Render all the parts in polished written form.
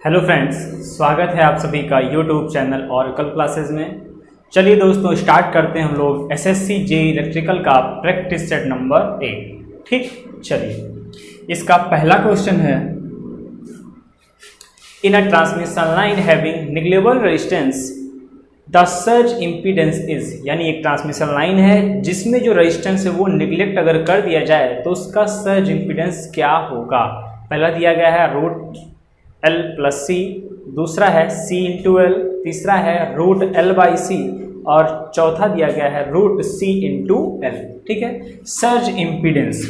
Hello friends, स्वागत है आप सभी का यूट्यूब चैनल ऑरेकल क्लासेस में। चलिए दोस्तों, स्टार्ट करते हैं हम लोग एसएससी जेईई इलेक्ट्रिकल का प्रैक्टिस सेट नंबर 8। ठीक, चलिए इसका पहला क्वेश्चन है, in a transmission line having negligible resistance the surge impedance is, यानी एक ट्रांसमिशन लाइन है जिसमें जो रेजिस्टेंस है वो निग्लेक्ट अगर कर दिया जाए तो उसका सर्ज इम्पीडेंस क्या होगा। पहला दिया गया है रूट L प्लस सी, दूसरा है C इंटू एल, तीसरा है रूट L बाई सी और चौथा दिया गया है रूट C इंटू एल। ठीक है, सर्ज इम्पीडेंस,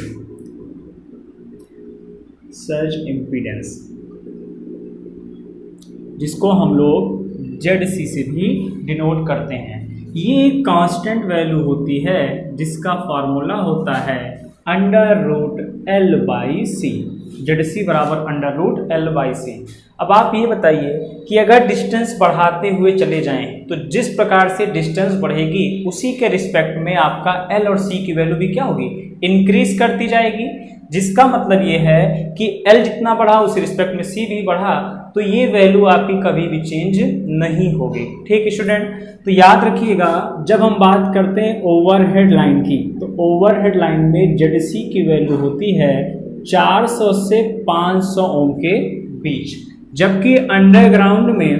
सर्ज इम्पीडेंस जिसको हम लोग ZC से भी डिनोट करते हैं, ये एक कांस्टेंट वैल्यू होती है जिसका फॉर्मूला होता है under root L by C. ZC बराबर under root L by C. अब आप ये बताइए कि अगर डिस्टेंस बढ़ाते हुए चले जाएं तो जिस प्रकार से डिस्टेंस बढ़ेगी उसी के रिस्पेक्ट में आपका L और C की वैल्यू भी क्या होगी, इंक्रीज करती जाएगी। जिसका मतलब ये है कि L जितना बढ़ा उस रिस्पेक्ट में C भी बढ़ा, तो ये वैल्यू आपकी कभी भी चेंज नहीं होगी। ठीक स्टूडेंट, तो याद रखिएगा जब हम बात करते हैं ओवरहेड लाइन की, तो ओवरहेड लाइन में ZC की वैल्यू होती है 400 से 500 ओम के बीच, जबकि अंडरग्राउंड में,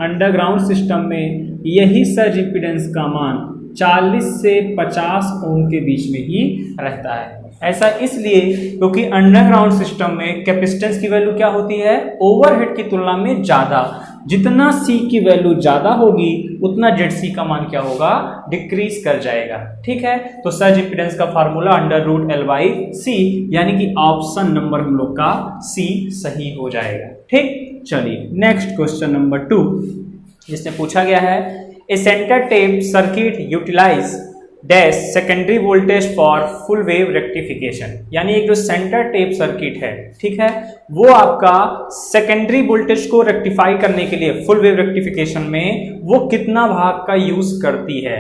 अंडरग्राउंड सिस्टम में यही सर्ज इम्पीडेंस का मान 40 से 50 ओम के बीच में ही रहता है। ऐसा इसलिए क्योंकि अंडरग्राउंड सिस्टम में कैपेसिटेंस की वैल्यू क्या होती है, ओवरहेड की तुलना में ज़्यादा। जितना C की वैल्यू ज़्यादा होगी उतना ZC का मान क्या होगा, डिक्रीज कर जाएगा। ठीक है, तो सर्ज इम्पीडेंस का formula under root L by C, यानी कि ऑप्शन नंबर हम लोग का C सही हो जाएगा। ठीक, चलिए नेक्स्ट क्वेश्चन नंबर 2 जिसमें पूछा गया है, a centre tap circuit utilize dash secondary voltage for full wave rectification, यानी एक जो सेंटर टेप सर्किट है, ठीक है, वो आपका सेकेंडरी वोल्टेज को रेक्टिफाई करने के लिए फुल वेव रेक्टिफिकेशन में वो कितना भाग का यूज करती है।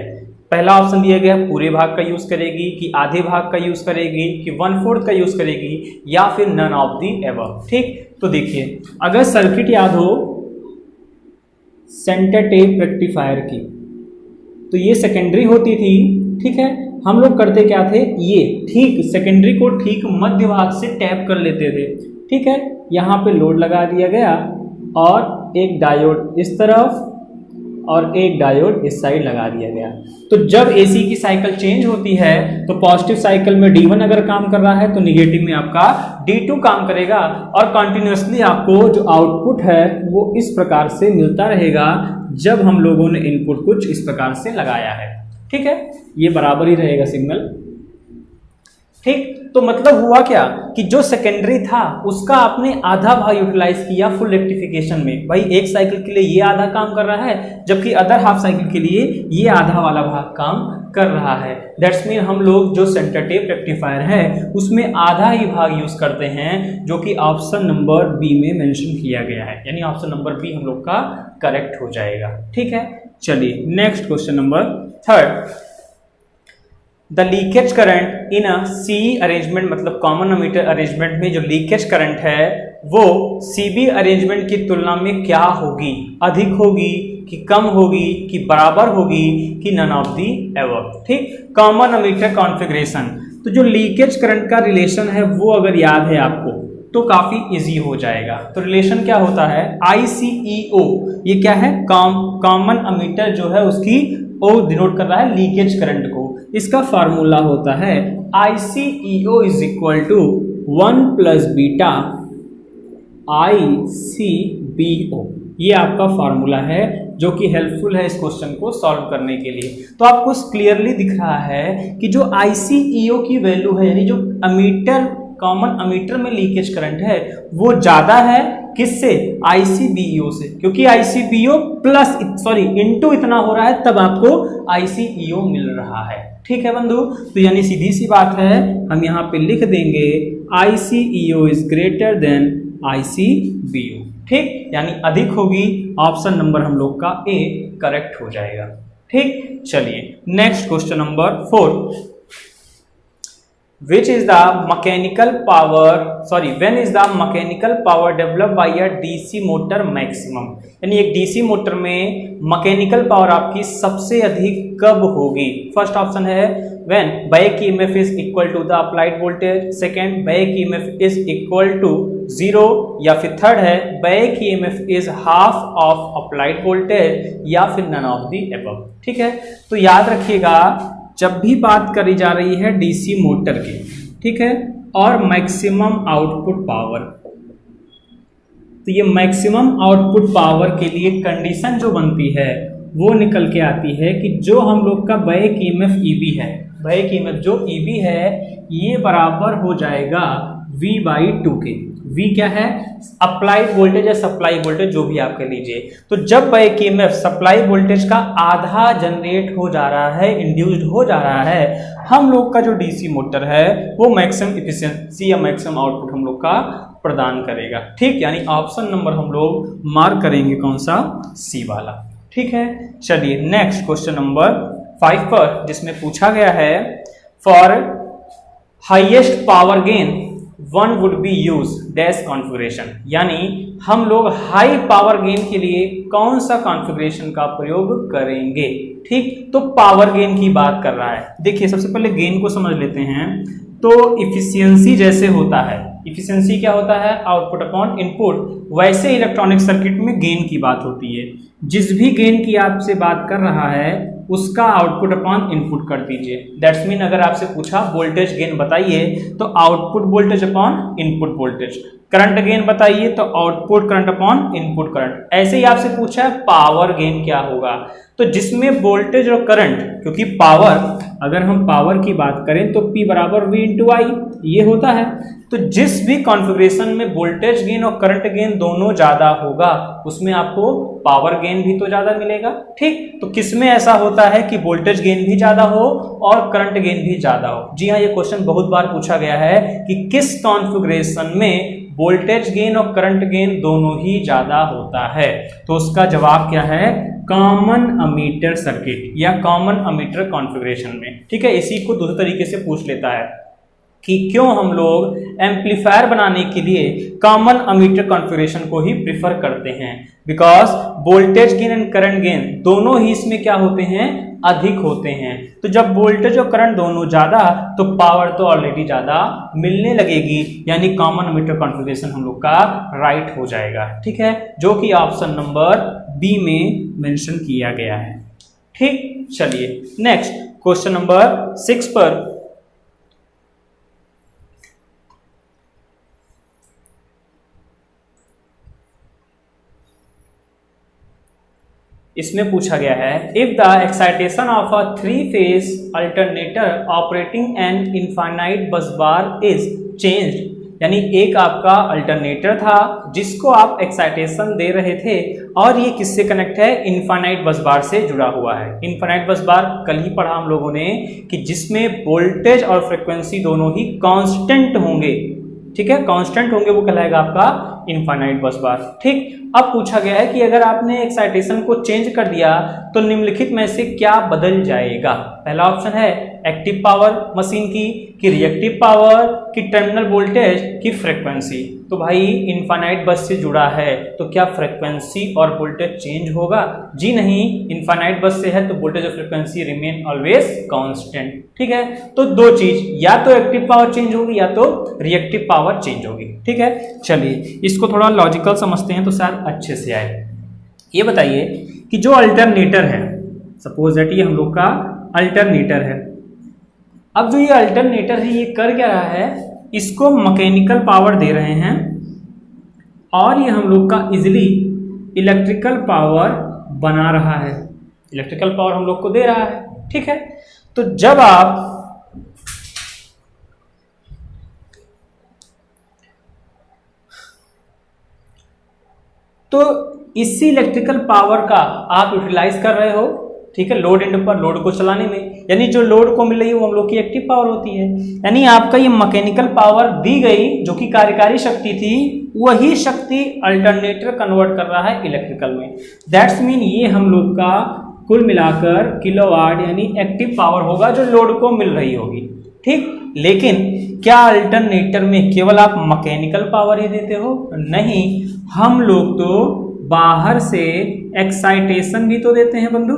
पहला ऑप्शन दिया गया पूरे भाग का यूज करेगी, कि आधे भाग का यूज करेगी, कि 1/4 का यूज करेगी, या फिर नन ऑफ दी एबव। ठीक, तो देखिए अगर सर्किट याद हो सेंटर टेप रेक्टिफायर की, तो ये सेकेंडरी होती थी। ठीक है, हम लोग करते क्या थे, ये ठीक सेकेंडरी को ठीक मध्य भाग से टैप कर लेते थे। ठीक है, यहाँ पे लोड लगा दिया गया और एक डायोड इस तरफ और एक डायोड इस साइड लगा दिया गया। तो जब AC की साइकिल चेंज होती है तो पॉजिटिव साइकिल में D1 अगर काम कर रहा है तो निगेटिव में आपका D2 काम करेगा, और कंटिन्यूसली आपको जो आउटपुट है वो इस प्रकार से मिलता रहेगा जब हम लोगों ने इनपुट कुछ इस प्रकार से लगाया है। ठीक है, ये बराबर ही रहेगा सिग्नल। ठीक, तो मतलब हुआ क्या कि जो सेकेंडरी था उसका आपने आधा भाग यूटिलाइज किया फुल रेक्टिफिकेशन में। भाई एक साइकिल के लिए ये आधा काम कर रहा है, जबकि अदर हाफ साइकिल के लिए ये आधा वाला भाग काम कर रहा है। दैट्स मीन हम लोग जो सेंटर टेप रेक्टिफायर है उसमें आधा ही भाग यूज करते हैं, जो कि ऑप्शन नंबर बी में मेंशन किया गया है, यानी ऑप्शन नंबर बी हम लोग का करेक्ट हो जाएगा। ठीक है, चलिए next question number 3। The leakage current in a CE arrangement, मतलब कॉमन एमीटर अरेंजमेंट में जो लीकेज करंट है वो CB अरेंजमेंट की तुलना में क्या होगी, अधिक होगी कि कम होगी कि बराबर होगी कि नन ऑफ दी एबव। ठीक, कॉमन एमीटर कॉन्फ़िगरेशन, तो जो लीकेज करंट का रिलेशन है वो अगर याद है आपको तो काफी इजी हो जाएगा। तो रिलेशन क्या होता है, ICEO, ये क्या है, कॉमन एमीटर जो है उसकी O डिनोट कर रहा है लीकेज करंट को। इसका फार्मूला होता है ICEO is equal to 1 plus beta ICBO। ये आपका फार्मूला है जो कि हेल्पफुल है इस क्वेश्चन को सॉल्व करने के लिए। तो आपको क्लियरली दिख रहा है कि जो ICEO की वैल्यू है, यानी जो अमीटर, कॉमन अमीटर में लीकेज करंट है वो ज्यादा है किससे, ICBO से, क्योंकि ICBO प्लस इनटू इतना हो रहा है तब आपको ICEO मिल रहा है। ठीक है बंधु, तो यानी सीधी सी बात है, हम यहाँ पे लिख देंगे ICEO is greater than ICBO। ठीक, यानी अधिक होगी, ऑप्शन नंबर हम लोग का A करेक्ट हो जाएगा। ठीक, चलिए next question number 4। which is the mechanical power when is the mechanical power developed by a DC motor maximum, यानी एक DC मोटर में मैकेनिकल पावर आपकी सबसे अधिक कब होगी। फर्स्ट ऑप्शन है when back EMF is equal to the applied voltage, second back EMF is equal to 0, या फिर थर्ड है back EMF is half of applied voltage, या फिर none of the above। ठीक है, तो याद रखिएगा जब भी बात करी जा रही है डीसी मोटर की, ठीक है, और मैक्सिमम आउटपुट पावर, तो ये मैक्सिमम आउटपुट पावर के लिए कंडीशन जो बनती है वो निकल के आती है कि जो हम लोग का बैक ईएमएफ ईबी है, बैक ईएमएफ जो ईबी है ये बराबर हो जाएगा V/2 के। V क्या है? अप्लाइड वोल्टेज या सप्लाई वोल्टेज, जो भी आप कह लीजिए। तो जब बैक ईएमएफ सप्लाई वोल्टेज का आधा जनरेट हो जा रहा है, इंड्यूस्ड हो जा रहा है, हम लोग का जो डीसी मोटर है वो मैक्सिमम इफिशिएंसी या मैक्सिमम आउटपुट हम लोग का प्रदान करेगा। ठीक, यानी ऑप्शन नंबर हम लोग मार्क करेंगे कौन सा? सी वाला। ठीक है, चलिए नेक्स्ट क्वेश्चन नंबर 5 पर, जिसमें पूछा गया है for highest power gain one would be use dash configuration, यानी हम लोग हाई पावर गेन के लिए कौन सा कॉन्फ़िगरेशन का प्रयोग करेंगे। ठीक, तो पावर गेन की बात कर रहा है। देखिए सबसे पहले गेन को समझ लेते हैं। तो इफिशियंसी जैसे होता है, इफिशियंसी क्या होता है? आउटपुट अपॉन इनपुट, वैसे इलेक्ट्रॉनिक सर्किट में गेन की बात होती है। जिस भी गेन की आपसे बात कर रहा है उसका आउटपुट अपॉन इनपुट कर दीजिए। दैट्स मीन अगर आपसे पूछा वोल्टेज गेन बताइए तो output voltage upon input voltage, current gain बताइए तो output current upon input current. ऐसे ही आपसे पूछा है पावर गेन क्या होगा, तो जिसमें वोल्टेज और करंट, क्योंकि पावर, अगर हम पावर की बात करें तो P बराबर V इंटू आई ये होता है। तो जिस भी कॉन्फ़िगरेशन में वोल्टेज गेन और करंट गेन दोनों ज्यादा होगा उसमें आपको पावर गेन भी तो ज्यादा मिलेगा। ठीक, तो किसमें ऐसा होता है कि वोल्टेज गेन भी ज्यादा हो और करंट गेन भी ज्यादा हो? जी हाँ, ये क्वेश्चन बहुत बार पूछा गया है कि किस कॉन्फ़िगरेशन में वोल्टेज गेन और करंट गेन दोनों ही ज्यादा होता है। तो उसका जवाब क्या है? कॉमन अमीटर सर्किट या कॉमन अमीटर कॉन्फ़िगरेशन में। ठीक है, इसी को दूसरे तरीके से पूछ लेता है कि क्यों हम लोग एम्पलीफायर बनाने के लिए कॉमन अमीटर कॉन्फ़िगरेशन को ही प्रिफर करते हैं। Because voltage gain and current gain दोनों ही इसमें क्या होते हैं? अधिक होते हैं। तो जब वोल्टेज और करंट दोनों ज्यादा तो पावर तो ऑलरेडी ज्यादा मिलने लगेगी, यानी कॉमन अमीटर कॉन्फ़िगरेशन हम लोग का राइट हो जाएगा। ठीक है, जो कि ऑप्शन नंबर बी में मेंशन किया गया है। ठीक, चलिए नेक्स्ट क्वेश्चन नंबर 6 पर इसमें पूछा गया है if the excitation of a three phase alternator operating an infinite bus bar is changed, यानी एक आपका अल्टरनेटर था जिसको आप एक्साइटेशन दे रहे थे और ये किससे कनेक्ट है? इनफाइनाइट बस बार से जुड़ा हुआ है। इनफाइनाइट बस बार कल ही पढ़ा हम लोगों ने कि जिसमें वोल्टेज और फ्रिक्वेंसी दोनों ही कांस्टेंट होंगे। ठीक है, कांस्टेंट होंगे वो कहलाएगा आपका इनफाइनाइट बस बार। ठीक, अब पूछा गया है कि अगर आपने एक्साइटेशन को चेंज कर दिया तो निम्नलिखित में से क्या बदल जाएगा? पहला ऑप्शन है एक्टिव पावर मशीन की, कि रिएक्टिव पावर, कि टर्मिनल वोल्टेज, की फ्रीक्वेंसी। तो भाई इनफाइनाइट बस से जुड़ा है तो क्या फ्रीक्वेंसी और वोल्टेज चेंज होगा? जी नहीं, इनफाइनाइट बस से है तो वोल्टेज और फ्रीक्वेंसी रिमेन ऑलवेज कांस्टेंट। ठीक है, तो दो चीज, या तो एक्टिव पावर चेंज होगी या तो रिएक्टिव पावर चेंज होगी। ठीक है, चलिए इसको थोड़ा लॉजिकल समझते हैं तो शायद अच्छे से आए। ये बताइए कि जो अल्टरनेटर है, सपोज दैट ये हम लोग का अल्टरनेटर है, अब जो ये अल्टरनेटर है ये कर क्या रहा है? इसको मैकेनिकल पावर दे रहे हैं और ये हम लोग का इजिली इलेक्ट्रिकल पावर बना रहा है। इलेक्ट्रिकल पावर हम लोग को दे रहा है। ठीक है, तो जब आप तो इसी इलेक्ट्रिकल पावर का आप यूटिलाइज कर रहे हो, ठीक है, लोड एंड पर लोड को चलाने में, यानी जो लोड को मिल रही है वो हम लोग की एक्टिव पावर होती है। यानी आपका ये मैकेनिकल पावर दी गई जो कि कार्यकारी शक्ति थी, वही शक्ति अल्टरनेटर कन्वर्ट कर रहा है इलेक्ट्रिकल में। दैट्स मीन ये हम लोग का कुल मिलाकर किलोवाट यानी एक्टिव पावर होगा जो लोड को मिल रही होगी। ठीक। लेकिन क्या अल्टरनेटर में केवल आप मैकेनिकल पावर ही देते हो? नहीं, हम लोग तो बाहर से एक्साइटेशन भी तो देते हैं बंधु।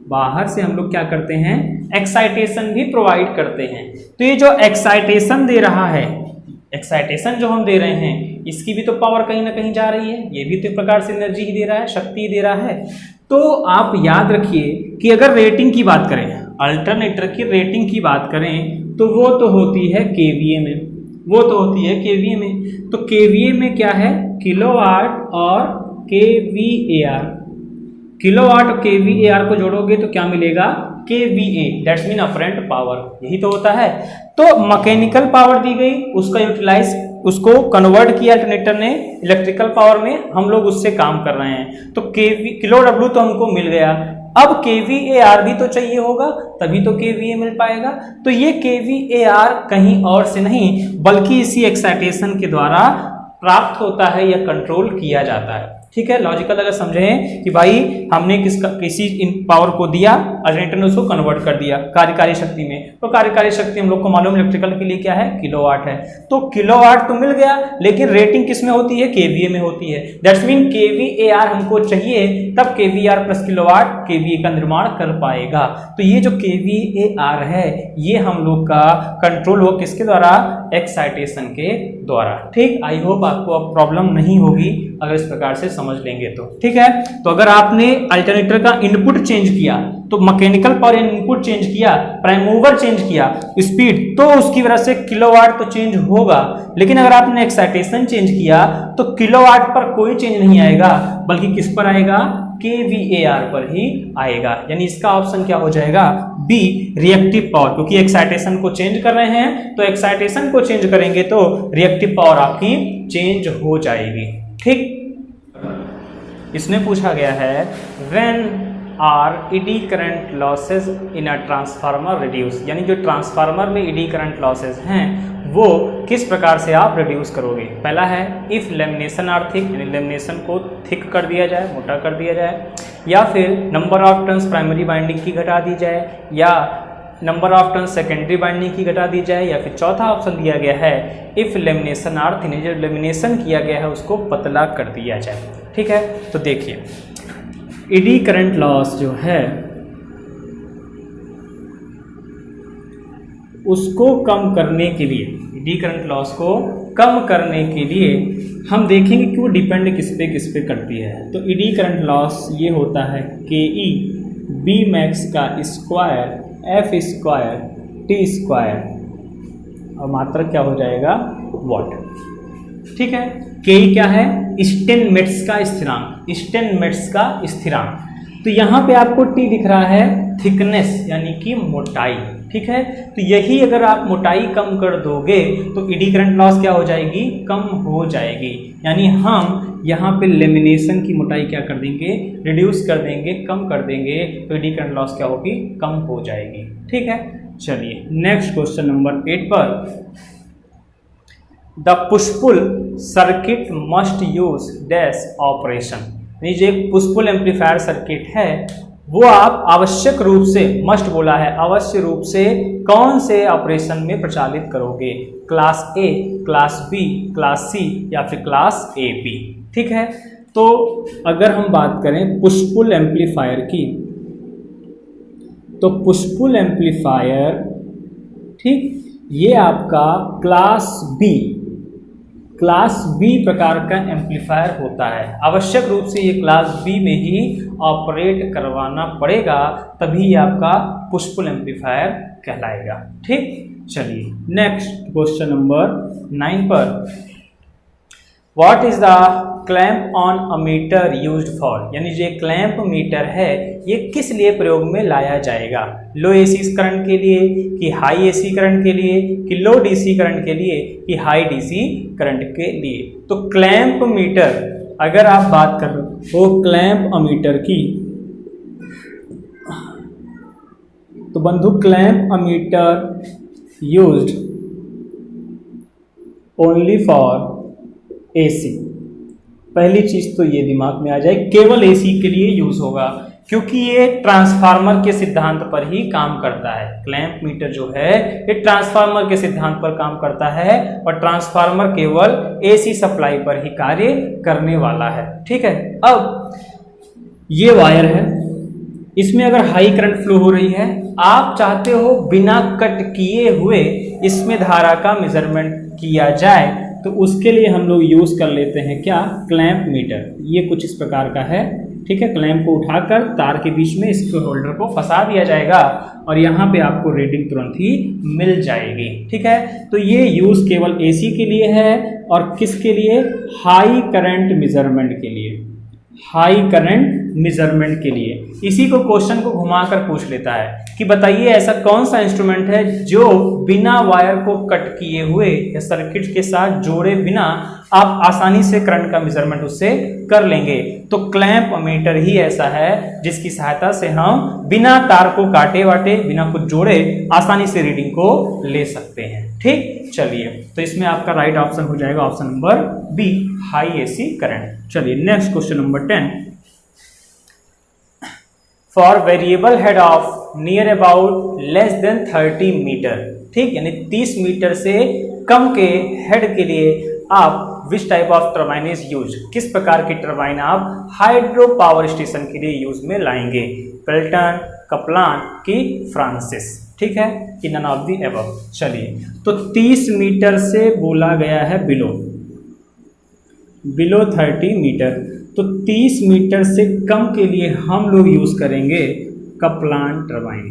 बाहर से हम लोग क्या करते हैं? एक्साइटेशन भी प्रोवाइड करते हैं। तो ये जो एक्साइटेशन दे रहा है, एक्साइटेशन जो हम दे रहे हैं, इसकी भी तो पावर कहीं ना कहीं जा रही है। ये भी तो एक प्रकार से एनर्जी ही दे रहा है, शक्ति ही दे रहा है। तो आप याद रखिए कि अगर रेटिंग की बात करें, अल्टरनेटर की रेटिंग की बात करें, तो वो तो होती है केवीए में, वो तो होती है केवीए में। तो केवीए में क्या है? किलोवाट और केवीएआर। किलोवाट और केवीएआर को जोड़ोगे तो क्या मिलेगा? KVA, that's mean apparent power, यही तो होता है। तो मैकेनिकल पावर दी गई, उसका यूटिलाइज, उसको कन्वर्ट किया अल्टरनेटर ने इलेक्ट्रिकल पावर में, हम लोग उससे काम कर रहे हैं। तो केवी, किलो डब्ल्यू तो हमको मिल गया। अब केवीएआर भी तो चाहिए होगा, तभी तो केवीए मिल पाएगा। तो ये केवीएआर कहीं और से नहीं बल्कि इसी एक्साइटेशन के द्वारा प्राप्त होता है या कंट्रोल किया जाता है। ठीक है, लॉजिकल अगर समझें कि भाई हमने किसी इन पावर को दिया, अल्टरनेटर ने उसको कन्वर्ट कर दिया कार्यकारी शक्ति में। तो कार्यकारी शक्ति हम लोग को मालूम इलेक्ट्रिकल के लिए क्या है? किलोवाट है। तो किलोवाट तो मिल गया, लेकिन रेटिंग किस में होती है? केवीए में होती है। दैट्स मीन केवीएआर हमको चाहिए, तब केवीआर प्लस किलोवाट केवीए का निर्माण कर पाएगा। तो ये जो केवीएआर है, ये हम लोग का कंट्रोल हो किसके द्वारा? एक्साइटेशन के द्वारा। ठीक, आई होप आपको अब प्रॉब्लम नहीं होगी अगर इस प्रकार से समझ लेंगे तो। ठीक है, तो अगर आपने अल्टरनेटर का इनपुट चेंज किया, तो मैकेनिकल पावर इनपुट चेंज किया, प्राइम मूवर चेंज किया, स्पीड, तो उसकी वजह से किलोवाट तो चेंज होगा। लेकिन अगर आपने एक्साइटेशन चेंज किया तो किलोवाट पर कोई चेंज नहीं आएगा, बल्कि किस पर आएगा? केवीएआर पर ही आएगा। यानी इसका ऑप्शन क्या हो जाएगा? B, reactive power. क्योंकि एक्साइटेशन को चेंज कर रहे हैं, तो एक्साइटेशन को चेंज करेंगे तो रिएक्टिव पावर आपकी चेंज हो जाएगी। ठीक, इसमें पूछा गया है when are eddy current losses in a transformer reduce, यानी जो ट्रांसफार्मर में ईडी करंट लॉसेज हैं वो किस प्रकार से आप रिड्यूस करोगे। पहला है इफ लेमिनेशन आर थिक, यानी लेमिनेशन को थिक कर दिया जाए, मोटा कर दिया जाए, या फिर number of turns primary binding की घटा दी जाए, या number of turns secondary binding की घटा दी जाए, या फिर चौथा ऑप्शन दिया गया है इफ लेमिनेशन आर थिन, जो लेमिनेशन किया गया है उसको पतला कर दिया जाए। ठीक है, तो देखिए ईडी करंट लॉस जो है उसको कम करने के लिए, ईडी करंट लॉस को कम करने के लिए हम देखेंगे कि वो डिपेंड किस पे करती है। तो ईडी करंट लॉस ये होता है के ई बी मैक्स का square F square T square, और मात्रक क्या हो जाएगा? वॉट। ठीक है, के ई क्या है? स्टेनमेट्स का स्थिरांक, स्टेनमेट्स का स्थिरांक। तो यहाँ पे आपको टी दिख रहा है थिकनेस, यानी कि मोटाई। ठीक है, तो यही अगर आप मोटाई कम कर दोगे तो ईडी करंट लॉस क्या हो जाएगी? कम हो जाएगी। यानी हम यहाँ पे लेमिनेशन की मोटाई क्या कर देंगे? रिड्यूस कर देंगे, कम कर देंगे, तो ईडी करंट लॉस क्या होगी? कम हो जाएगी। ठीक है, चलिए नेक्स्ट क्वेश्चन नंबर 8 पर, the push pull circuit must use dash operation, यानी जो एक पुश पुल एम्पलीफायर सर्किट है वो आप आवश्यक रूप से, मस्ट बोला है, अवश्य रूप से कौन से ऑपरेशन में प्रचालित करोगे? Class A, class B, class C, या फिर क्लास ए बी। ठीक है, तो अगर हम बात करें पुश पुल एम्पलीफायर की, तो पुश पुल एम्पलीफायर, ठीक, ये आपका क्लास बी प्रकार का एम्पलीफायर होता है। आवश्यक रूप से ये क्लास बी में ही ऑपरेट करवाना पड़ेगा, तभी आपका पुश पुल एम्पलीफायर कहलाएगा। ठीक, चलिए नेक्स्ट क्वेश्चन नंबर 9 पर, what is the clamp on a meter used for, यानी जो क्लैंप मीटर है ये किस लिए प्रयोग में लाया जाएगा? लो एसी करंट के लिए, कि हाई एसी करंट के लिए, कि लो डीसी करंट के लिए, कि हाई डीसी करंट के लिए? तो क्लैंप मीटर, अगर आप बात कर रहे हो क्लैंप अमीटर की, तो बंधु clamp ammeter used only for AC. पहली चीज तो ये दिमाग में आ जाए, केवल एसी के लिए यूज होगा। क्योंकि ये ट्रांसफार्मर के सिद्धांत पर ही काम करता है। क्लैंप मीटर जो है ये ट्रांसफार्मर के सिद्धांत पर काम करता है और ट्रांसफार्मर केवल एसी सप्लाई पर ही कार्य करने वाला है। ठीक है, अब ये वायर है, इसमें अगर हाई करंट फ्लो हो रही है, आप चाहते हो बिना कट किए हुए इसमें धारा का मेजरमेंट किया जाए, तो उसके लिए हम लोग यूज कर लेते हैं क्या, क्लैंप मीटर। ये कुछ इस प्रकार का है। ठीक है, क्लैंप को उठाकर तार के बीच में इसके होल्डर को फंसा दिया जाएगा और यहाँ पे आपको रीडिंग तुरंत ही मिल जाएगी। ठीक है, तो ये यूज केवल एसी के लिए है और किसके लिए, हाई करंट मेजरमेंट के लिए, हाई करंट मेजरमेंट के लिए। इसी को क्वेश्चन को घुमाकर पूछ लेता है कि बताइए ऐसा कौन सा इंस्ट्रूमेंट है जो बिना वायर को कट किए हुए या सर्किट के साथ जोड़े बिना आप आसानी से करंट का मेजरमेंट उससे कर लेंगे। तो क्लैंप मीटर ही ऐसा है जिसकी सहायता से हम बिना तार को काटे वाटे, बिना कुछ जोड़े आसानी से रीडिंग को ले सकते हैं। ठीक, चलिए, तो इसमें आपका राइट ऑप्शन हो जाएगा option number B, high AC current. चलिए next question number 10। For variable head of near about less than 30 metre, ठीक, यानी 30 मीटर से कम के हेड के लिए आप which type of turbine is use, किस प्रकार की टर्बाइन आप हाइड्रो पावर स्टेशन के लिए यूज में लाएंगे, पेल्टन, कपलान की फ्रांसिस। ठीक है, कि नन ऑफ दी एबव। चलिए, तो 30 मीटर से बोला गया है बिलो 30 मीटर, तो 30 मीटर से कम के लिए हम लोग यूज करेंगे कपलान टर्बाइन।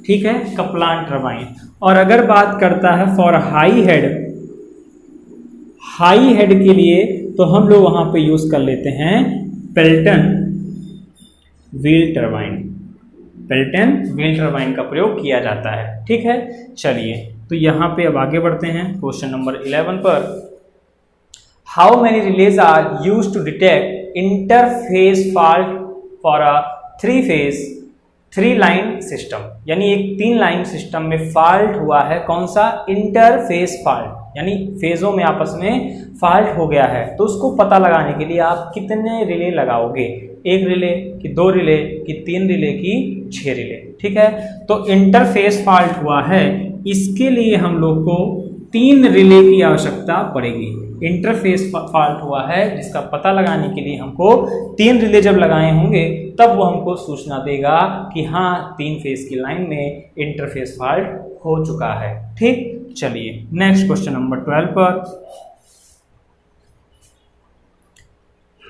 ठीक है, कपलान टर्बाइन। और अगर बात करता है फॉर हाई हेड के लिए, तो हम लोग वहां पे यूज कर लेते हैं Pelton wheel turbine. Pelton wheel turbine का प्रयोग किया जाता है। ठीक है, चलिए, तो यहाँ पे अब आगे बढ़ते हैं क्वेश्चन नंबर 11 पर। How many relays are used to detect interface fault for a 3 line system, यानी एक 3 लाइन सिस्टम में फॉल्ट हुआ है, कौन सा, इंटरफेस फॉल्ट, यानी फेजों में आपस में फॉल्ट हो गया है। तो उसको पता लगाने के लिए आप कितने रिले लगाओगे, 1 रिले कि 2 रिले कि 3 रिले कि 6 रिले। ठीक है, तो इंटरफेस फॉल्ट हुआ है, इसके लिए हम लोग को 3 रिले की आवश्यकता पड़ेगी। इंटरफेस फॉल्ट हुआ है जिसका पता लगाने के लिए हमको 3 रिले जब लगाए होंगे तब वो हमको सूचना देगा कि हाँ 3 फेज की लाइन में इंटरफेस फॉल्ट हो चुका है। ठीक, चलिए नेक्स्ट क्वेश्चन नंबर 12 पर।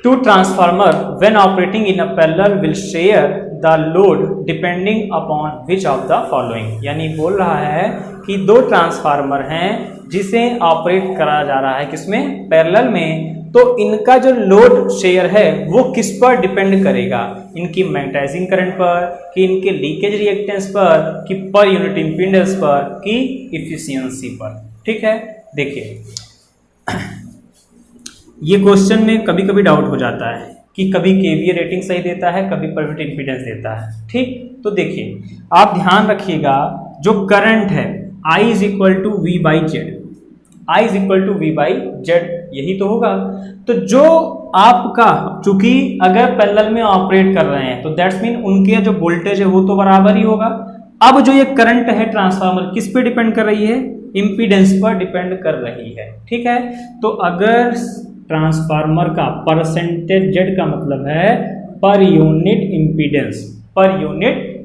2 transformer when operating in a parallel will share the load depending upon which of the following, यानी बोल रहा है कि 2 ट्रांसफार्मर हैं जिसे ऑपरेट करा जा रहा है किसमें, पैरेलल में, तो इनका जो लोड शेयर है वो किस पर डिपेंड करेगा, इनकी मैग्नेटाइजिंग करंट पर, कि इनके लीकेज रिएक्टेंस पर, कि पर यूनिट इंपीडेंस पर, कि इफिशियंसी पर। ठीक है, देखिए ये क्वेश्चन में कभी कभी डाउट हो जाता है कि कभी केवीए रेटिंग सही देता है, कभी पर यूनिट इंपीडेंस देता है। ठीक, तो देखिए आप ध्यान रखिएगा, जो करंट है I is equal to V by Z, I is equal to V by Z, यही तो होगा। तो जो आपका, चूंकि अगर पैरेलल में ऑपरेट कर रहे हैं तो दैट्स मीन उनके जो वोल्टेज है वो तो बराबर ही होगा। अब जो ये करंट है ट्रांसफार्मर किस पे डिपेंड कर रही है, इंपीडेंस पर डिपेंड कर रही है। ठीक है, तो अगर ट्रांसफार्मर का परसेंटेज जेड का मतलब है per unit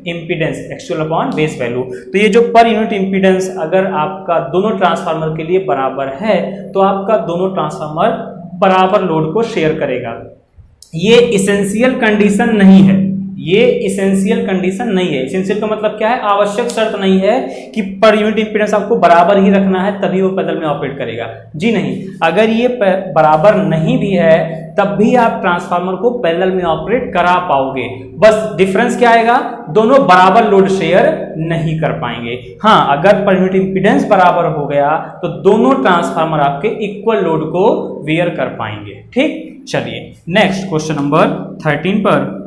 impedance actual upon base value, तो ये जो पर यूनिट इंपीडेंस अगर आपका दोनों ट्रांसफार्मर के लिए बराबर है तो आपका दोनों ट्रांसफार्मर बराबर लोड को शेयर करेगा। ये इसेंशियल कंडीशन नहीं है, ये इसेंशियल कंडीशन नहीं है। इसेंशियल का मतलब क्या है, आवश्यक शर्त नहीं है कि पर यूनिट इंपीडेंस आपको बराबर ही रखना है तभी वो पैरेलल में ऑपरेट करेगा। जी नहीं, अगर ये बराबर नहीं भी है तब भी आप ट्रांसफार्मर को पैरेलल में ऑपरेट करा पाओगे। बस डिफरेंस क्या आएगा, दोनों बराबर लोड शेयर नहीं कर पाएंगे। हाँ, अगर पर यूनिट इंपीडेंस बराबर हो गया तो दोनों ट्रांसफार्मर आपके इक्वल लोड को वेयर कर पाएंगे। ठीक, चलिए नेक्स्ट क्वेश्चन नंबर 13 पर।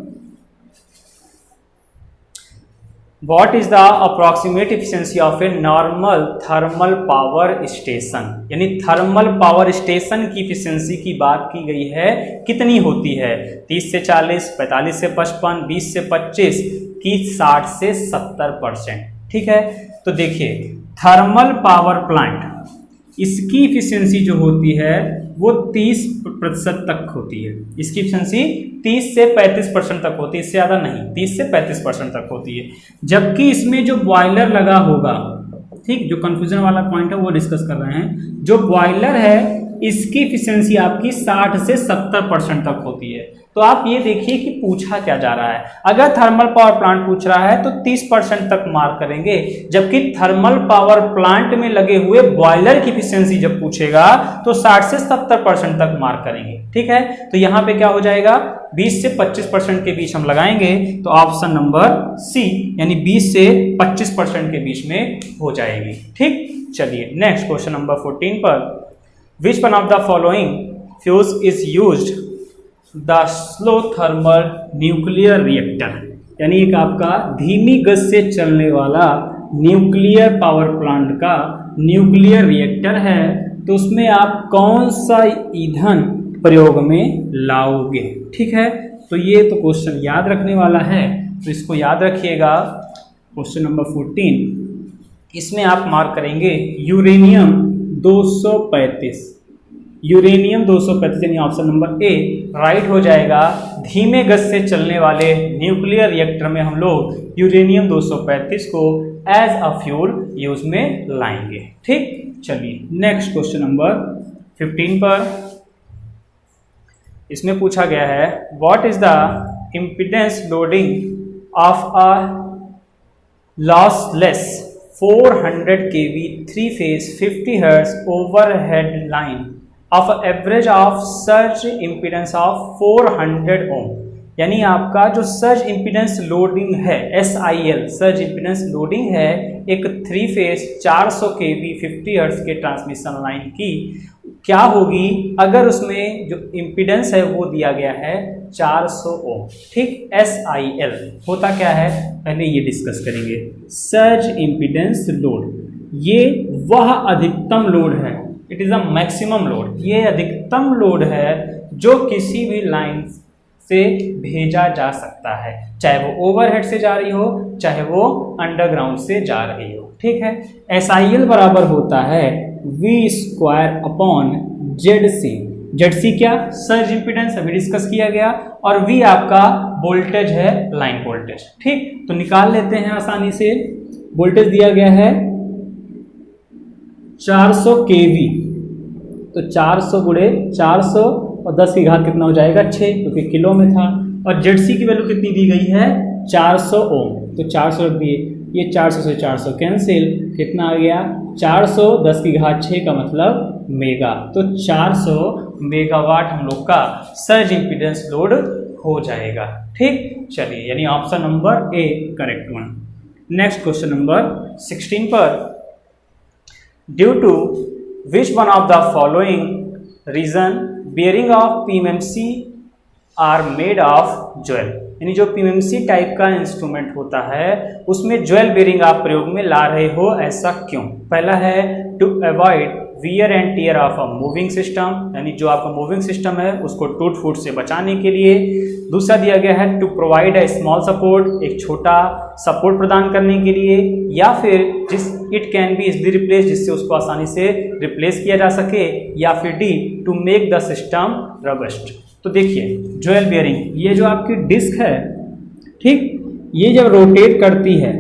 What is the approximate efficiency of a normal thermal power station, यानी थर्मल पावर स्टेशन की एफिशिएंसी की बात की गई है, कितनी होती है? 30 से 40, 45 से 55, 20 से 25 की 60 से 70%। ठीक है, तो देखिए थर्मल पावर प्लांट इसकी एफिशिएंसी जो होती है वो 30% तक होती है। इसकी एफिशिएंसी 30 से 35% तक होती है, इससे ज़्यादा नहीं, 30 से 35% तक होती है। जबकि इसमें जो बॉयलर लगा होगा, ठीक, जो कंफ्यूजन वाला पॉइंट है वो डिस्कस कर रहे हैं, जो बॉयलर है इसकी एफिशिएंसी आपकी 60 से 70% तक होती है। तो आप ये देखिए कि पूछा क्या जा रहा है। अगर थर्मल पावर प्लांट पूछ रहा है तो 30% तक मार्क करेंगे, जबकि थर्मल पावर प्लांट में लगे हुए बॉयलर की एफिशिएंसी जब पूछेगा तो 60 से 70% तक मार्क करेंगे। ठीक है, तो यहाँ पे क्या हो जाएगा, 20 से 25% के बीच हम लगाएंगे, तो ऑप्शन नंबर सी यानी 20 से 25% के बीच में हो जाएगी। ठीक, चलिए नेक्स्ट क्वेश्चन नंबर 14 पर, Which one of the following fuels is used the slow thermal nuclear reactor, यानी एक आपका धीमी गति से चलने वाला न्यूक्लियर पावर प्लांट का न्यूक्लियर रिएक्टर है, तो उसमें आप कौन सा ईंधन प्रयोग में लाओगे? ठीक है, तो ये तो क्वेश्चन याद रखने वाला है, तो इसको याद रखिएगा। क्वेश्चन नंबर 14, इसमें आप मार्क करेंगे यूरेनियम 235, यूरेनियम 235 यानी ऑप्शन नंबर ए राइट हो जाएगा। धीमे गति से चलने वाले न्यूक्लियर रिएक्टर में हम लोग यूरेनियम 235 को एज अ फ्यूल यूज में लाएंगे। ठीक, चलिए नेक्स्ट क्वेश्चन नंबर 15 पर, इसमें पूछा गया है what is the impedance loading of a lossless 400 kV 3-phase 50 Hz overhead line of average of surge impedance of 400 ohm, यानी आपका जो सर्ज इम्पीडेंस लोडिंग है SIL, सर्ज इम्पीडेंस लोडिंग है एक 3-phase 400 kV 50 Hz के ट्रांसमिशन लाइन की, क्या होगी अगर उसमें जो इम्पीडेंस है वो दिया गया है 400 ओम। ठीक, SIL होता क्या है पहले ये डिस्कस करेंगे। सर्ज इम्पीडेंस लोड, ये वह अधिकतम लोड है, it is a maximum load, ये अधिकतम लोड है जो किसी भी लाइन से भेजा जा सकता है, चाहे वो ओवरहेड से जा रही हो चाहे वो अंडरग्राउंड से जा रही हो। ठीक है, SIL बराबर होता है V² ZC क्या, सर्ज इम्पीडेंस अभी डिस्कस किया गया, और V आपका वोल्टेज है, लाइन वोल्टेज। ठीक, तो निकाल लेते हैं आसानी से। वोल्टेज दिया गया है 400 kV, तो 400 गुणे 400 और 10 की घात कितना हो जाएगा 6, क्योंकि किलो में था, और ZC की वैल्यू कितनी दी गई है 400 ओम, तो 400 रख दिए, ये 400 से 400 कैंसिल, कितना आ गया 400 10 की घात 6 का मतलब मेगा, तो 400 मेगावाट हम लोग का सर्ज इम्पीडेंस लोड हो जाएगा। ठीक, चलिए यानी option number A correct one. Next question number 16 पर, due to which one of the following reason bearing of PMMC are made of jewel, यानी जो PMMC टाइप का इंस्ट्रूमेंट होता है उसमें ज्वेल बेयरिंग आप प्रयोग में ला रहे हो, ऐसा क्यों? पहला है to avoid wear and tear of a moving system, यानी जो आपका मूविंग सिस्टम है उसको टूट फूट से बचाने के लिए। दूसरा दिया गया है to provide a small support, एक छोटा सपोर्ट प्रदान करने के लिए, या फिर जिस it can be easily replace, जिससे उसको आसानी से रिप्लेस किया जा सके, या फिर D to make the system robust. तो देखिए ज्वेल बेयरिंग, ये जो आपकी डिस्क है, ठीक, ये जब रोटेट करती है,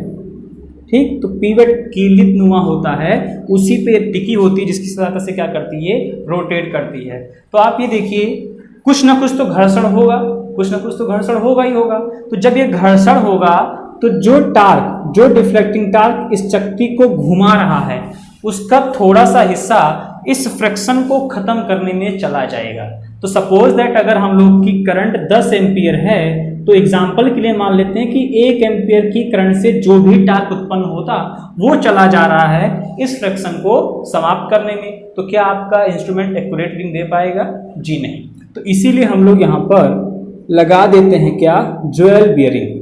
ठीक, तो पीवट कीलित नुमा होता है, उसी पे टिकी होती है, जिसकी सहायता से क्या करती है रोटेट करती है। तो आप ये देखिए कुछ ना कुछ तो घर्षण होगा, कुछ ना कुछ तो घर्षण होगा ही होगा। तो जब ये घर्षण होगा तो जो टार्क, जो डिफ्लेक्टिंग टार्क इस चक्की को घुमा रहा है, उसका थोड़ा सा हिस्सा इस फ्रिक्शन को खत्म करने में चला जाएगा। तो सपोज दैट अगर हम लोग की करंट 10 एम्पियर है, तो एग्जाम्पल के लिए मान लेते हैं कि 1 एम्पियर की करंट से जो भी टार्क उत्पन्न होता वो चला जा रहा है इस फ्रिक्शन को समाप्त करने में। तो क्या आपका इंस्ट्रूमेंट एक्यूरेट रीडिंग दे पाएगा? जी नहीं। तो इसीलिए हम लोग यहाँ पर लगा देते हैं क्या, ज्वेल बेयरिंग।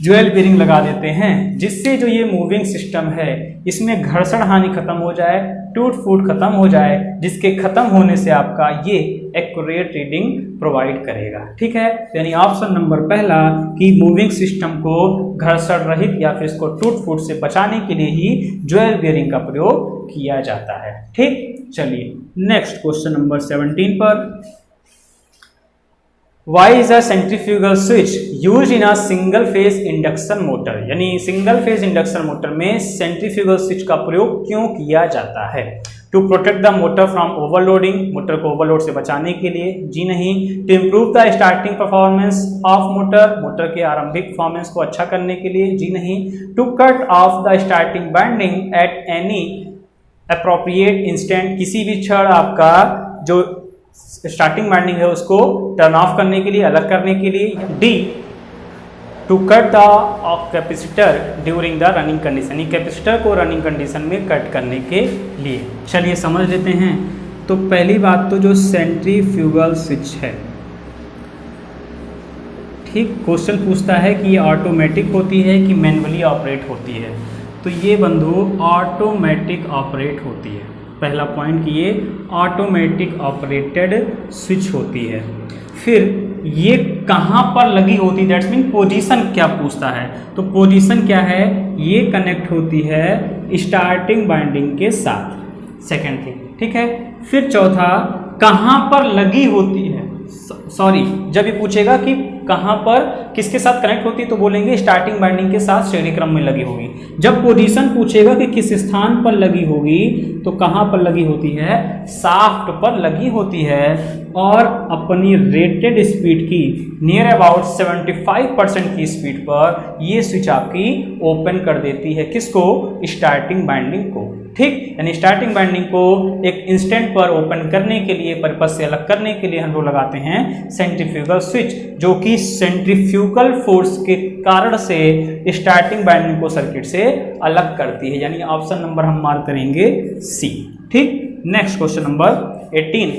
ज्वेल बेरिंग लगा देते हैं, जिससे जो ये मूविंग सिस्टम है इसमें घर्षण हानि खत्म हो जाए, टूट फूट खत्म हो जाए, जिसके खत्म होने से आपका ये एक्यूरेट रीडिंग प्रोवाइड करेगा। ठीक है, यानी ऑप्शन नंबर पहला कि मूविंग सिस्टम को घर्षण रहित या फिर इसको टूट फूट से बचाने के लिए ही ज्वेल बेरिंग का प्रयोग किया जाता है। ठीक, चलिए नेक्स्ट क्वेश्चन नंबर 17 पर, Why is a centrifugal switch used in a single phase induction motor? यानी सिंगल फेज इंडक्शन मोटर में सेंट्रीफ्यूगल स्विच का प्रयोग क्यों किया जाता है? To protect the motor from overloading, motor को ओवरलोड से बचाने के लिए? जी नहीं। To improve the starting performance of motor, motor के आरंभिक परफॉर्मेंस को अच्छा करने के लिए? जी नहीं। To cut off the starting winding at any appropriate instant, किसी भी क्षण आपका जो स्टार्टिंग वाइंडिंग है उसको टर्न ऑफ करने के लिए, अलग करने के लिए? D, to cut the capacitor during the running condition, capacitor को रनिंग कंडीशन में कट करने के लिए। चलिए समझ लेते हैं। तो पहली बात तो जो सेंट्रीफ्यूगल स्विच है, ठीक, क्वेश्चन पूछता है कि ये ऑटोमेटिक होती है कि मैनुअली ऑपरेट होती है? तो ये बंधु ऑटोमेटिक ऑपरेट होती है। पहला पॉइंट कि ये ऑटोमेटिक ऑपरेटेड स्विच होती है। फिर ये कहाँ पर लगी होती है, दैट्स मीन पोजीशन क्या पूछता है? तो पोजीशन क्या है, ये कनेक्ट होती है स्टार्टिंग वाइंडिंग के साथ, सेकेंड थिंग। ठीक है, फिर चौथा कहाँ पर लगी होती है, सॉरी जब ये पूछेगा कि कहाँ पर किसके साथ कनेक्ट होती है तो बोलेंगे स्टार्टिंग वाइंडिंग के साथ श्रेणी क्रम में लगी होगी। जब पोजीशन पूछेगा कि किस स्थान पर लगी होगी तो कहाँ पर लगी होती है, शाफ्ट पर लगी होती है, और अपनी रेटेड स्पीड की नियर अबाउट 75% की स्पीड पर ये स्विच आपकी ओपन कर देती है। किसको? स्टार्टिंग वाइंडिंग को। ठीक, यानी स्टार्टिंग वाइंडिंग को एक इंस्टेंट पर ओपन करने के लिए, परिपथ से अलग करने के लिए हम लोग लगाते हैं सेंट्रीफ्यूगल स्विच, जो कि सेंट्रीफ्यूगल फोर्स के कारण से स्टार्टिंग वाइंडिंग को सर्किट से अलग करती है। यानी ऑप्शन नंबर हम मार्क करेंगे सी। ठीक, next question number 18,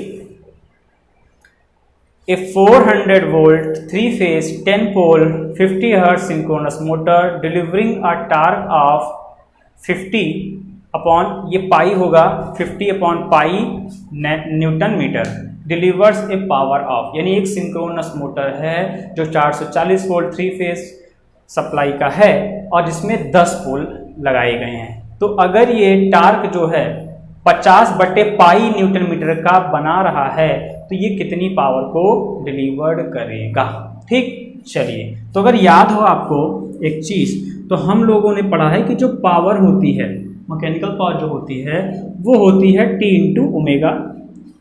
A 400 volt 3 phase 10 pole 50 Hz synchronous motor delivering a torque of 50 upon, ये पाई होगा 50 upon pi newton meter, delivers a power of, यानी एक सिंक्रोनस मोटर है जो 440 वोल्ट 3 फेज सप्लाई का है और जिसमें 10 पोल लगाए गए हैं। तो अगर ये टार्क जो है 50/पाई न्यूटन मीटर का बना रहा है तो ये कितनी पावर को डिलीवर्ड करेगा? ठीक, चलिए, तो अगर याद हो आपको एक चीज़, तो हम लोगों ने पढ़ा है कि जो पावर होती है, मैकेनिकल पावर जो होती है वो होती है T into omega,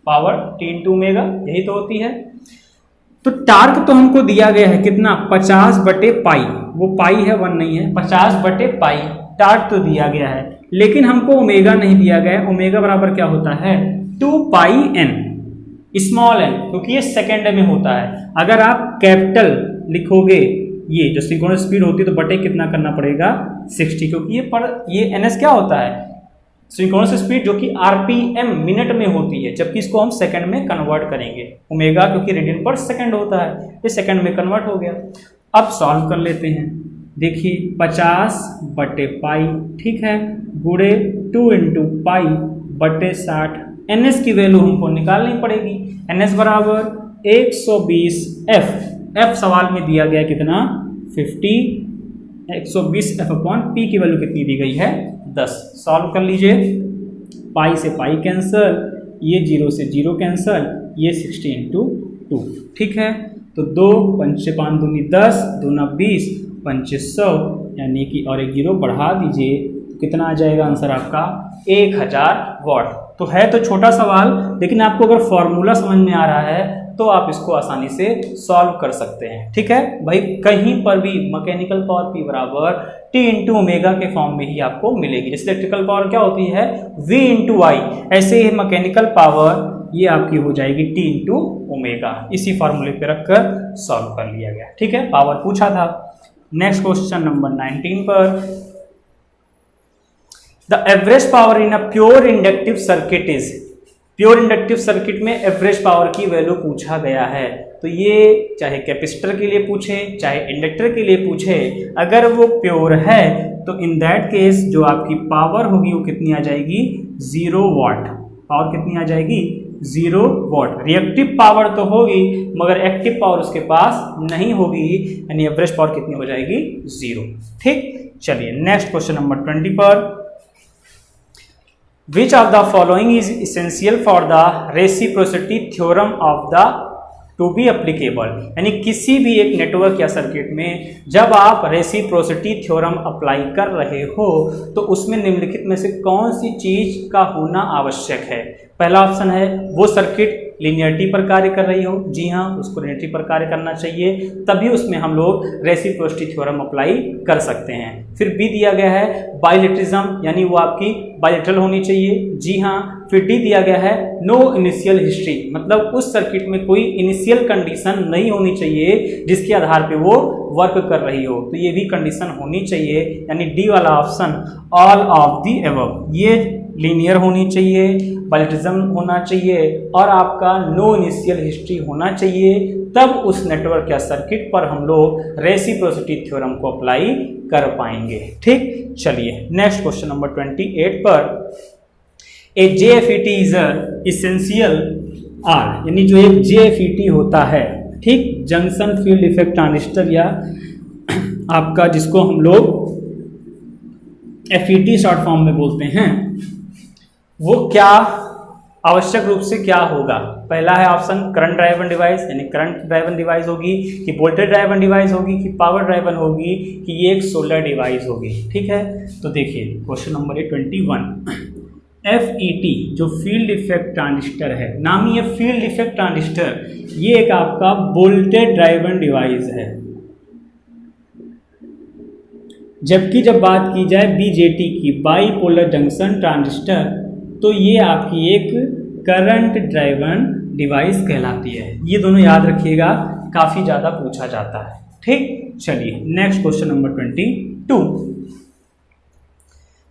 power T into omega, यही तो होती है। तो टार्क तो हमको दिया गया है कितना, 50/पाई, वो पाई है 1 नहीं है, 50/पाई टार्क तो दिया गया है, लेकिन हमको ओमेगा नहीं दिया गया है। ओमेगा बराबर क्या होता है, 2πn, स्मॉल n, क्योंकि ये सेकेंड में होता है। अगर आप कैपिटल लिखोगे, ये जो सिंक्रोनस स्पीड होती है तो बटे कितना करना पड़ेगा, 60, क्योंकि ये ns क्या होता है, सिंक्रोनस स्पीड, जो कि rpm मिनट में होती है, जबकि इसको हम सेकंड में कन्वर्ट करेंगे। ओमेगा क्योंकि रेडियन पर सेकंड होता है, ये सेकंड में कन्वर्ट हो गया। अब सॉल्व कर लेते हैं। देखिए 50/पाई, ठीक है, गुणे 2 इंटू पाई बटे 60, ns की वैल्यू हमको निकालनी पड़ेगी। ns बराबर 120 f सवाल में दिया गया कितना, 50, 120 f अपॉन पी की वैल्यू कितनी दी गई है, 10। सॉल्व कर लीजिए, पाई से पाई कैंसल, ये 0 से 0 कैंसल, ये 60 इंटू 2, ठीक है। तो 2 5 5 दूनी 10, 2 9 20, 2500, यानी कि और एक 0 बढ़ा दीजिए तो कितना आ जाएगा आंसर आपका, 1000 वाट। तो है तो छोटा सवाल, लेकिन आपको अगर फॉर्मूला समझ में आ रहा है तो आप इसको आसानी से सॉल्व कर सकते हैं, ठीक है भाई। कहीं पर भी मैकेनिकल पावर P बराबर T इंटू ओमेगा के फॉर्म में ही आपको मिलेगी। जैसे इलेक्ट्रिकल पावर क्या होती है, V इंटू आई, ऐसे ही मैकेनिकल पावर ये आपकी हो जाएगी T इंटू ओमेगा। इसी फॉर्मूले पे रखकर सॉल्व कर लिया गया, ठीक है। पावर पूछा था। नेक्स्ट क्वेश्चन नंबर 19 पर, the average power in a pure inductive circuit is, pure inductive circuit में एवरेज पावर की वैल्यू पूछा गया है। तो ये चाहे कैपेसिटर के लिए पूछे चाहे इंडक्टर के लिए पूछे, अगर वो प्योर है तो इन दैट केस जो आपकी पावर होगी वो कितनी आ जाएगी, 0 वाट। पावर कितनी आ जाएगी, 0 वाट। रिएक्टिव पावर तो होगी मगर एक्टिव पावर उसके पास नहीं होगी, यानी एवरेज पावर कितनी हो जाएगी, 0। ठीक, चलिए नेक्स्ट क्वेश्चन नंबर 20 पर, Which of the following is essential for the reciprocity theorem of the to be applicable? यानी किसी भी एक नेटवर्क या सर्किट में जब आप रेसिप्रोसिटी थ्योरम अप्लाई कर रहे हो तो उसमें निम्नलिखित में से कौन सी चीज का होना आवश्यक है। पहला ऑप्शन है वो सर्किट लीनियरिटी पर कार्य कर रही हो, जी हाँ उसको लीनियरिटी पर कार्य करना चाहिए, तभी उसमें हम लोग रेसिप्रोसिटी थ्योरम अप्लाई कर सकते हैं। फिर बी दिया गया है बाइलेटरिज्म, यानी वो आपकी बाइलेटरल होनी चाहिए, जी हाँ। फिर डी दिया गया है नो इनिशियल हिस्ट्री, मतलब उस सर्किट में कोई इनिशियल कंडीशन नहीं होनी चाहिए जिसके आधार पे वो वर्क कर रही हो, तो ये भी कंडीशन होनी चाहिए, यानी डी वाला option all of the above. ये लीनियर होनी चाहिए, बाइलेटरिज्म होना चाहिए और आपका नो इनिशियल हिस्ट्री होना चाहिए, तब उस नेटवर्क या सर्किट पर हम लोग रेसिप्रोसिटी थ्योरम को अप्लाई कर पाएंगे। ठीक, चलिए नेक्स्ट क्वेश्चन नंबर 28 पर, ए JFET इज इसेंशियल आर, यानी जो एक JFET होता है, ठीक, जंक्शन फील्ड इफेक्ट ट्रांजिस्टर, या आपका जिसको हम लोग FET शॉर्ट फॉर्म में बोलते हैं, वो क्या आवश्यक रूप से क्या होगा। पहला है ऑप्शन करंट ड्राइवन डिवाइस, यानी करंट ड्राइवन डिवाइस होगी कि वोल्टेज ड्राइवन डिवाइस होगी कि पावर ड्राइवन होगी कि ये एक सोलर डिवाइस होगी। ठीक है, तो देखिए क्वेश्चन नंबर 21, FET जो फील्ड इफेक्ट ट्रांजिस्टर है, नाम ही है फील्ड इफेक्ट ट्रांजिस्टर, ये एक आपका वोल्टेज ड्राइवन डिवाइस है। जबकि जब बात की जाए BJT की, बाईपोलर जंक्शन ट्रांजिस्टर, तो ये आपकी एक करंट ड्राइवन डिवाइस कहलाती है। ये दोनों याद रखिएगा, काफ़ी ज़्यादा पूछा जाता है। ठीक, चलिए next question number 22,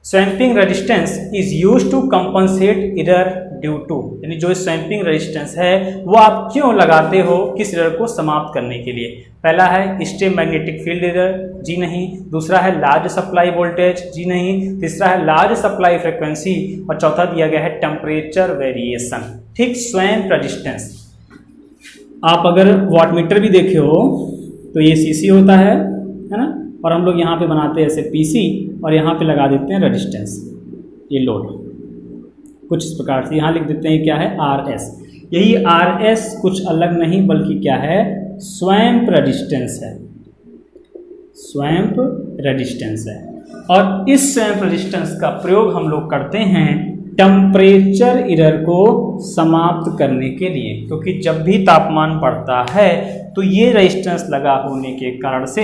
swamping resistance is used to compensate error due to, यानी जो स्वैम्पिंग रेजिस्टेंस है वो आप क्यों लगाते हो, किस एरर को समाप्त करने के लिए। पहला है स्टेप मैग्नेटिक फील्ड एरर, जी नहीं। दूसरा है लार्ज सप्लाई वोल्टेज, जी नहीं। तीसरा है लार्ज सप्लाई फ्रीक्वेंसी, और चौथा दिया गया है टेम्परेचर वेरिएशन। ठीक, स्वैम्प रेजिस्टेंस, आप अगर वाटमीटर भी देखे हो तो ये CC होता है ना, और हम लोग यहाँ पे बनाते हैं ऐसे PC और यहाँ पे लगा देते हैं रेजिस्टेंस, ये लोड कुछ इस प्रकार से यहाँ लिख देते हैं, क्या है RS। यही RS कुछ अलग नहीं बल्कि क्या है, स्वैम्प रेजिस्टेंस है, स्वैम्प रेजिस्टेंस है। और इस स्वैम्प रेजिस्टेंस का प्रयोग हम लोग करते हैं टेम्परेचर एरर को समाप्त करने के लिए, क्योंकि जब भी तापमान बढ़ता है तो ये रेजिस्टेंस लगा होने के कारण से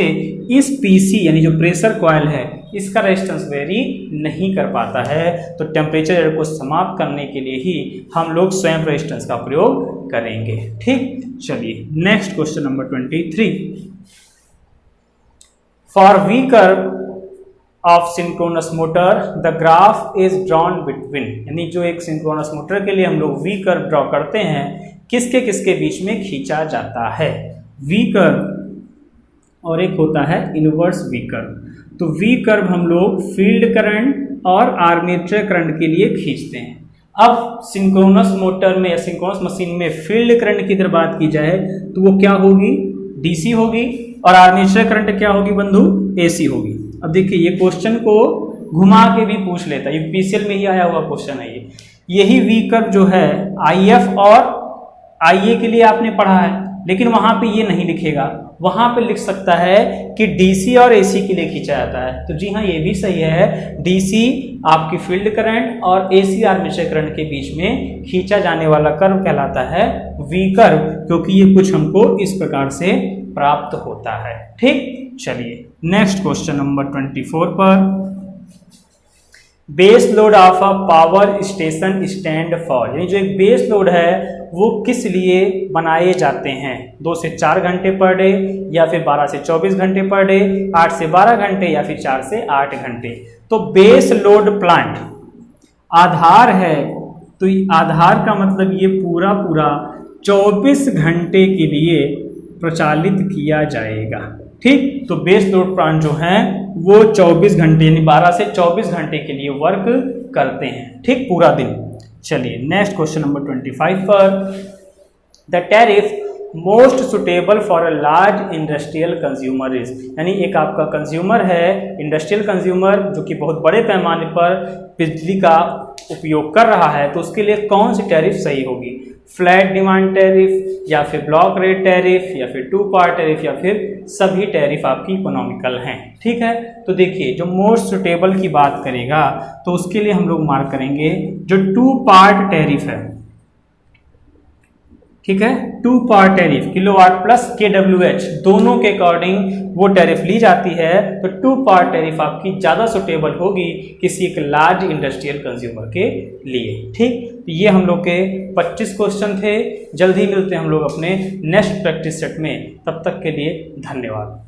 इस PC यानी जो प्रेशर कॉइल है इसका रेजिस्टेंस वेरी नहीं कर पाता है, तो टेम्परेचर एरर को समाप्त करने के लिए ही हम लोग स्वैम्प रेजिस्टेंस का प्रयोग करेंगे। ठीक, चलिए next question number 23, for V curve of synchronous motor the graph is drawn between, यानी जो एक सिंक्रोनस मोटर के लिए हम लोग वी कर्व ड्रॉ करते हैं किसके किसके बीच में खींचा जाता है, वी कर्व और एक होता है इनवर्स वी कर्व। तो वी कर्व हम लोग फील्ड करंट और आर्मेचर करंट के लिए खींचते हैं। अब सिंक्रोनस मोटर में या सिंक्रोनस मशीन में फील्ड करंट की अगर बात की जाए तो वो क्या होगी, DC होगी, और आर्मेचर करंट क्या होगी बंधु, AC होगी। अब देखिए ये क्वेश्चन को घुमा के भी पूछ लेता है, UPSC में ही आया हुआ क्वेश्चन है ये। यही वी कर्व जो है IF और IA के लिए आपने पढ़ा है, लेकिन वहां पे ये नहीं लिखेगा, वहां पे लिख सकता है कि DC और AC के लिए खींचा जाता है। तो जी हाँ, ये भी सही है, DC आपकी फील्ड करंट और AC आर्मेचर करंट के बीच में खींचा जाने वाला कर्व कहलाता है वी कर्व, क्योंकि ये कुछ हमको इस प्रकार से प्राप्त होता है। ठीक, चलिए नेक्स्ट क्वेश्चन नंबर 24 पर, base load of a power station stand for, यानी जो एक बेस लोड है वो किस लिए बनाए जाते हैं, 2 से 4 घंटे पर डे, या फिर 12 से 24 घंटे पर डे, 8 से 12 घंटे, या फिर 4 से 8 घंटे। तो बेस लोड प्लांट आधार है, तो आधार का मतलब ये पूरा 24 घंटे के लिए प्रचालित किया जाएगा। ठीक, तो बेस लोड प्लांट जो हैं वो 24 घंटे यानी 12 से 24 घंटे के लिए वर्क करते हैं। ठीक, पूरा दिन। चलिए नेक्स्ट क्वेश्चन नंबर 25 पर, the tariff most suitable for a large industrial consumer is, यानी एक आपका कंज्यूमर है, इंडस्ट्रियल कंज्यूमर जो कि बहुत बड़े पैमाने पर बिजली का उपयोग कर रहा है, तो उसके लिए कौन सी टैरिफ सही होगी? फ्लैट डिमांड टैरिफ या फिर ब्लॉक रेट टैरिफ या फिर 2 पार्ट टैरिफ या फिर सभी टैरिफ आपकी इकोनॉमिकल हैं। ठीक है, तो देखिए जो मोस्ट सुटेबल की बात करेगा तो उसके लिए हम लोग मार्क करेंगे जो 2 पार्ट टैरिफ है। ठीक है, 2 part tariff kilowatt plus KWH दोनों के अकॉर्डिंग वो टैरिफ ली जाती है, तो 2 पार्ट टैरिफ आपकी ज़्यादा सुटेबल होगी किसी एक लार्ज इंडस्ट्रियल कंज्यूमर के लिए। ठीक, तो ये हम लोग के 25 क्वेश्चन थे। जल्द ही मिलते हैं हम लोग अपने नेक्स्ट प्रैक्टिस सेट में, तब तक के लिए धन्यवाद।